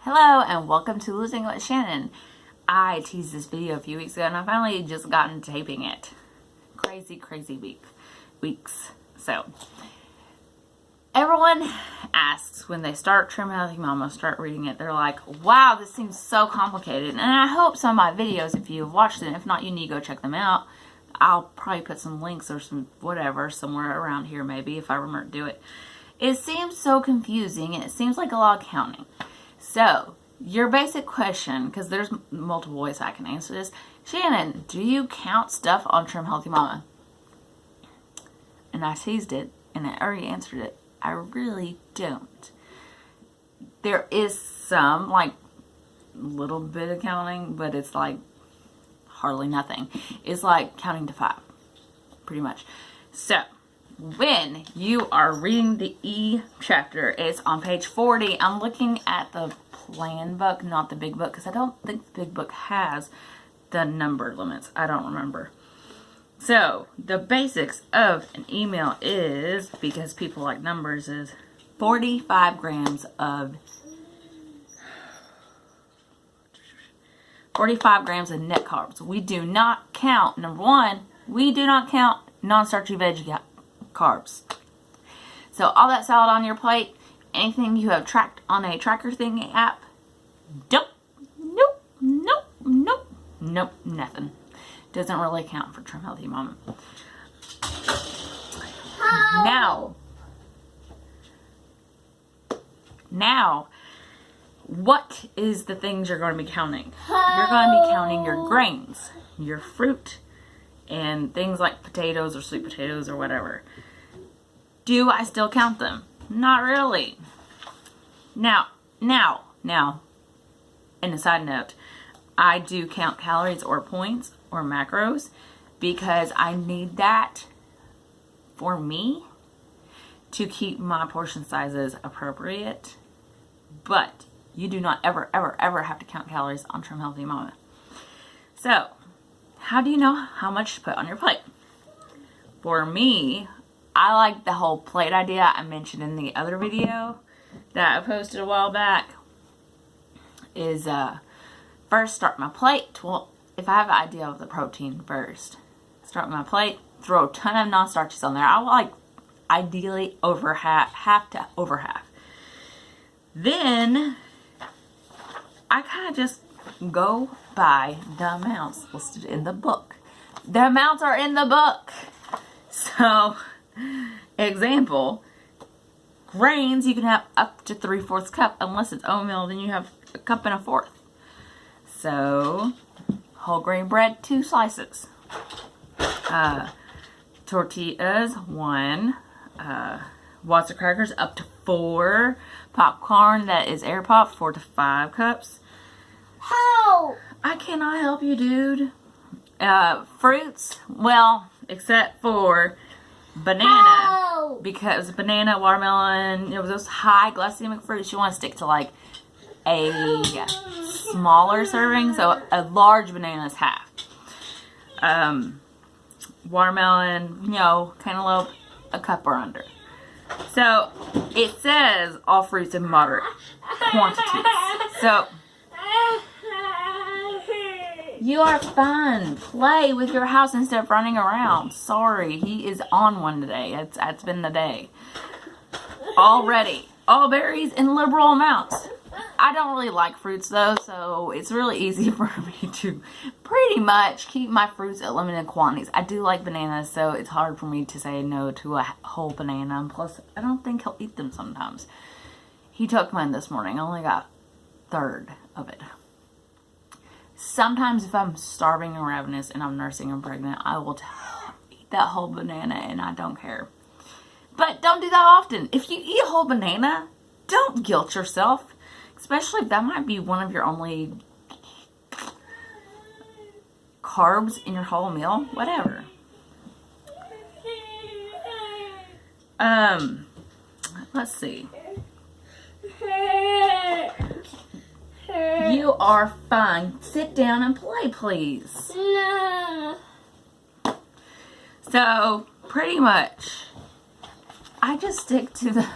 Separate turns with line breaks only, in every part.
Hello and welcome to Losing with Shannon. I teased this video a few weeks ago and I finally just gotten to taping it. Crazy weeks. So, everyone asks when they start Trim Healthy Mama, start reading it, they're like, wow, this seems so complicated. And I hope some of my videos, if you've watched them, if not, you need to go check them out. I'll probably put some links or some whatever somewhere around here maybe if I remember to do it. It seems so confusing and it seems like a lot of counting. So, your basic question, because there's multiple ways I can answer this. Shannon, do you count stuff on Trim Healthy Mama? And I teased it, and I already answered it. I really don't. There is some, like, little bit of counting, but it's like hardly nothing. It's like counting to 5, pretty much. So, when you are reading the E chapter, it's on page 40. I'm looking at the plan book, not the big book, because I don't think the big book has the number limits. I don't remember. So, the basics of an email is, because people like numbers, is 45 grams of 45 grams of net carbs. We do not count, number one, we do not count non-starchy veggie carbs. So all that salad on your plate, anything you have tracked on a tracker thingy app, nope, nothing. Doesn't really count for Trim Healthy Mama. Now, what is the things you're going to be counting? You're going to be counting your grains, your fruit, and things like potatoes or sweet potatoes or whatever. Do I still count them? Not really. Now, and a side note, I do count calories or points or macros because I need that for me to keep my portion sizes appropriate. But you do not ever have to count calories on Trim Healthy Mama. So, how do you know how much to put on your plate? For me, I like the whole plate idea I mentioned in the other video that I posted a while back. Is first start my plate. Well, if I have an idea of the protein first, start my plate, throw a ton of non-starches on there. I like ideally over half to over half. Then I kind of just go by the amounts listed in the book. The amounts are in the book. So, example, grains, you can have up to 3/4 cup. Unless it's oatmeal, then you have a cup and a 1/4. So, whole grain bread, 2 slices. Tortillas, 1. Watson crackers, up to 4. Popcorn, that is air pop, 4 to 5 cups.
How?
I cannot help you, dude. Fruits, well, except for banana.
How?
Because banana, watermelon, those high glycemic fruits, you want to stick to like a smaller serving. So a large banana is half. Watermelon, cantaloupe, a cup or under. So it says all fruits in moderate quantities. So you are fun. Play with your house instead of running around. Sorry, he is on one today. It's been the day. Already. All berries in liberal amounts. I don't really like fruits though, so it's really easy for me to pretty much keep my fruits at limited quantities. I do like bananas, so it's hard for me to say no to a whole banana. And plus, I don't think he'll eat them sometimes. He took mine this morning. I only got a third of it. Sometimes if I'm starving and ravenous and I'm nursing and pregnant, I will eat that whole banana and I don't care. But don't do that often. If you eat a whole banana, don't guilt yourself. Especially if that might be one of your only carbs in your whole meal. Whatever. Let's see. You are fine. Sit down and play, please.
No.
So, pretty much, I just stick to the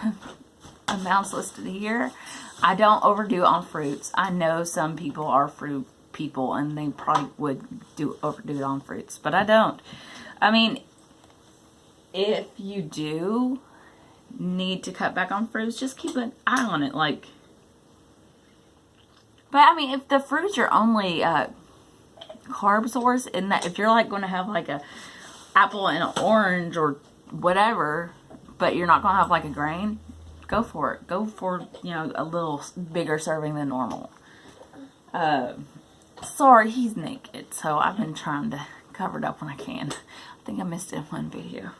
amounts listed here. I don't overdo on fruits. I know some people are fruit people and they probably would overdo it on fruits, but I don't. I mean, if you do need to cut back on fruits, just keep an eye on it. Like, but I mean, if the fruit's your only carb source, and that if you're like going to have like a apple and an orange or whatever, but you're not going to have like a grain, go for it. Go for, you know, a little bigger serving than normal. Sorry, he's naked, so I've been trying to cover it up when I can. I think I missed it in one video.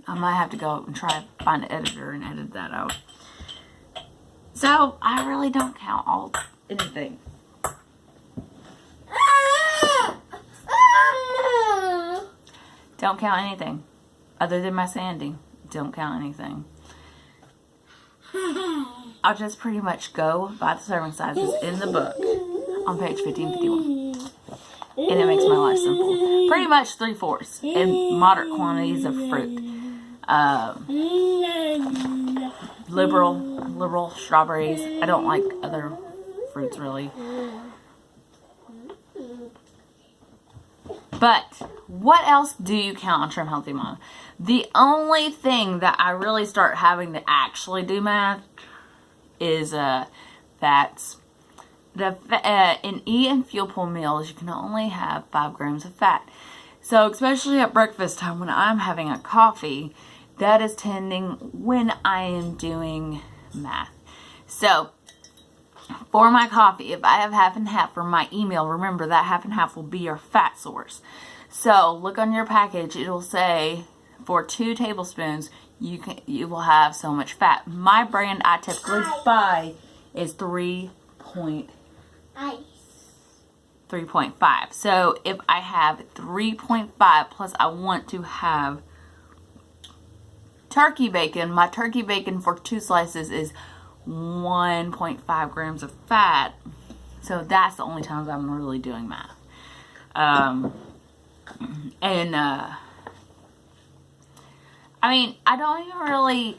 I might have to go and try to find an editor and edit that out. So, I really don't count anything. Don't count anything. Other than my sanding. Don't count anything. I'll just pretty much go by the serving sizes in the book on page 1551. And it makes my life simple. Pretty much 3/4 in moderate quantities of fruit. Liberal strawberries. I don't like other fruits really. But what else do you count on Trim Healthy Mom? The only thing that I really start having to actually do math is fats. In eat and fuel pool meals, you can only have 5 grams of fat. So especially at breakfast time when I'm having a coffee, that is tending when I am doing math. So for my coffee, if I have half and half for my email, remember that half and half will be your fat source. So look on your package, it'll say for 2 tablespoons you will have so much fat. My brand I typically buy is 3.5. So if I have 3.5 plus I want to have turkey bacon, my turkey bacon for 2 slices is 1.5 grams of fat. So that's the only times I'm really doing math. I mean, I don't even really,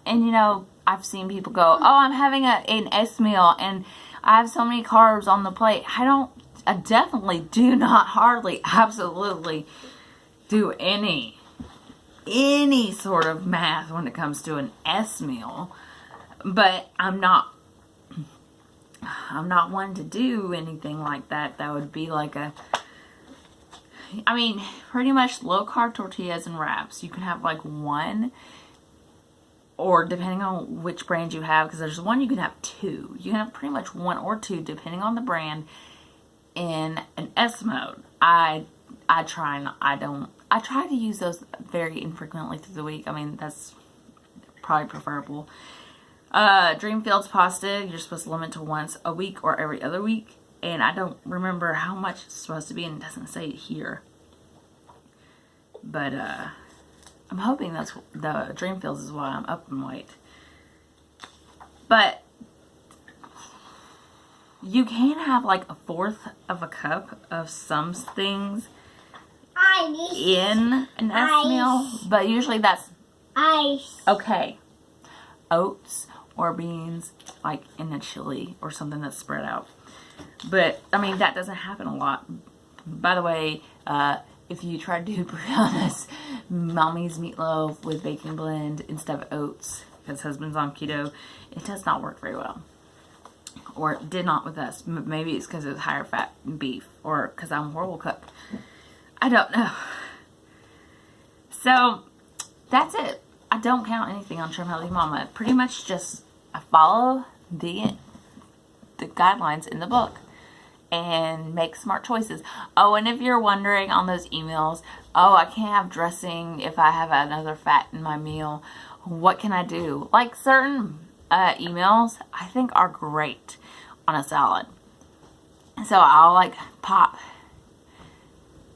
and you know, I've seen people go, oh, I'm having an S meal and I have so many carbs on the plate. I definitely do not absolutely do any sort of math when it comes to an S meal. But I'm not one to do anything like that. That would be like I mean, pretty much low carb tortillas and wraps. You can have like 1, or depending on which brand you have, because there's one you can have 2. You can have pretty much 1 or 2 depending on the brand in an S mode. I try to use those very infrequently through the week. I mean, that's probably preferable. Dreamfields pasta, you're supposed to limit to once a week or every other week. And I don't remember how much it's supposed to be, and it doesn't say it here. But I'm hoping that's the Dreamfields is why I'm up in weight. But you can have like 1/4 of a cup of some things in an S meal, but usually that's okay. Oats or beans, like in a chili or something that's spread out. But, I mean, that doesn't happen a lot. By the way, if you try to do Brianna's mommy's meatloaf with bacon blend instead of oats, because husband's on keto, it does not work very well. Or it did not with us. Maybe it's because it was higher fat beef, or because I'm a horrible cook. I don't know. So, that's it. I don't count anything on Trim Healthy Mama. Pretty much just I follow the guidelines in the book and make smart choices. Oh, and if you're wondering on those emails, oh, I can't have dressing if I have another fat in my meal. What can I do? Like certain emails I think are great on a salad. So I'll like pop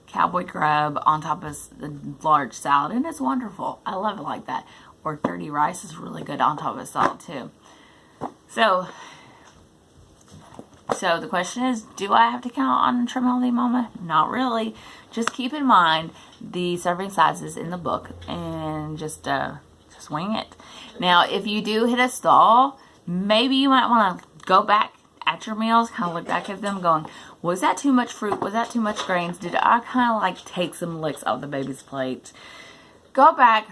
cowboy grub on top of the large salad, and it's wonderful. I love it like that. Or dirty rice is really good on top of a salad too. So the question is, do I have to count on Trim Healthy Mama? Not really. Just keep in mind the serving sizes in the book, and just swing it. Now, if you do hit a stall, maybe you might want to go back at your meals, kind of look back at them going, was that too much fruit? Was that too much grains? Did I kind of like take some licks off the baby's plate? Go back,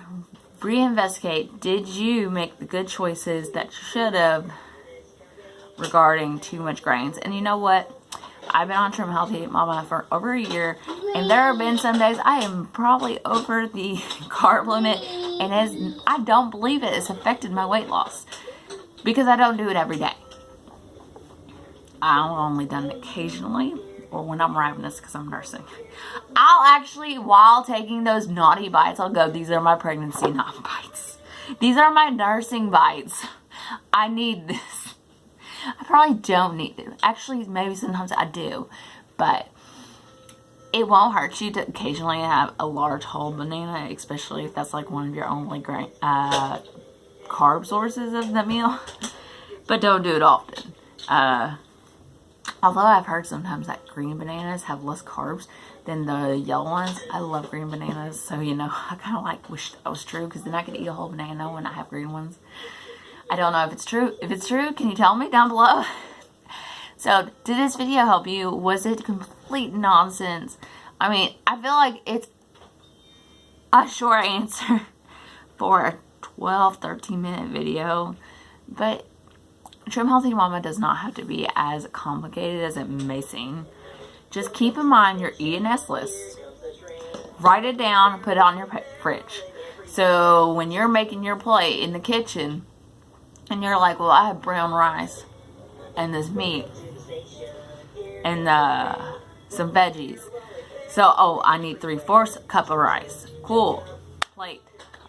reinvestigate. Did you make the good choices that you should have regarding too much grains? And you know what? I've been on Trim Healthy Mama for over a year, and there have been some days I am probably over the carb limit, and I don't believe it has affected my weight loss because I don't do it every day. I've only done it occasionally or when I'm ravenous because I'm nursing. I'll actually, while taking those naughty bites, I'll go, these are my pregnancy naughty bites. These are my nursing bites. I need this. I probably don't need it. Actually, maybe sometimes I do, but it won't hurt you to occasionally have a large whole banana, especially if that's like one of your only carb sources of the meal. But don't do it often. Although I've heard sometimes that green bananas have less carbs than the yellow ones. I love green bananas, so you know, I kind of like wish that was true because then I could eat a whole banana when I have green ones. I don't know if it's true. If it's true, can you tell me down below? So, did this video help you? Was it complete nonsense? I mean, I feel like it's a short answer for a 12, 13-minute video, but Trim Healthy Mama does not have to be as complicated as it may seem. Just keep in mind your E&S list. Write it down, put it on your fridge. So when you're making your plate in the kitchen, and you're like, well, I have brown rice, and this meat, and some veggies. So, oh, I need 3/4 cup of rice. Cool. Plate.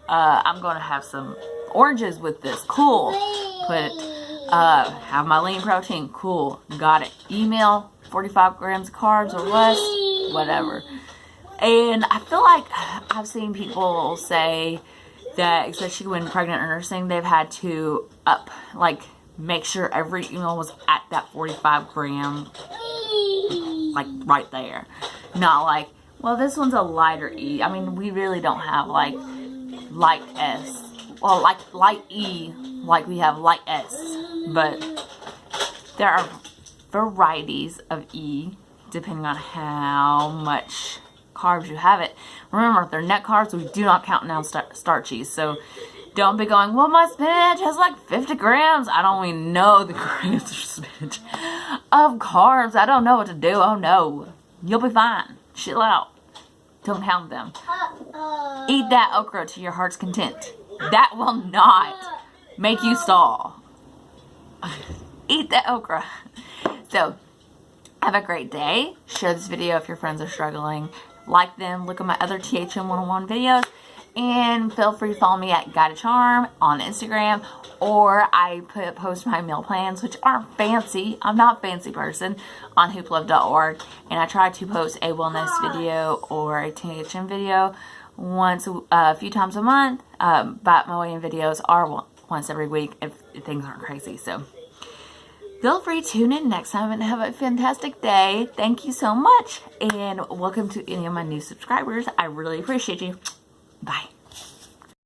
I'm going to have some oranges with this. Cool. Put it. Have my lean protein. Cool. Got it. Email 45 grams of carbs or less. Whatever. And I feel like I've seen people say that, especially when pregnant or nursing, they've had to make sure every meal was at that 45 gram, like right there. Not like, well, this one's a lighter E. I mean, we really don't have like light S. Well, like light E, like we have light S. But there are varieties of E depending on how much carbs you have it. Remember, they're net carbs. We do not count down starchies. So don't be going, well, my spinach has like 50 grams. I don't even know the grams of spinach of carbs. I don't know what to do. Oh no. You'll be fine. Chill out. Don't count them. Eat that okra to your heart's content. That will not make you stall. Eat that okra. So, have a great day. Share this video if your friends are struggling. Like them. Look at my other THM 101 videos. And feel free to follow me at Guided Charm on Instagram. Or I post my meal plans, which aren't fancy. I'm not a fancy person, on hooplove.org. And I try to post a wellness video or a THM video a few times a month. But my weigh-in videos are once every week if things aren't crazy. So feel free to tune in next time and have a fantastic day. Thank you so much. And welcome to any of my new subscribers. I really appreciate you. Bye.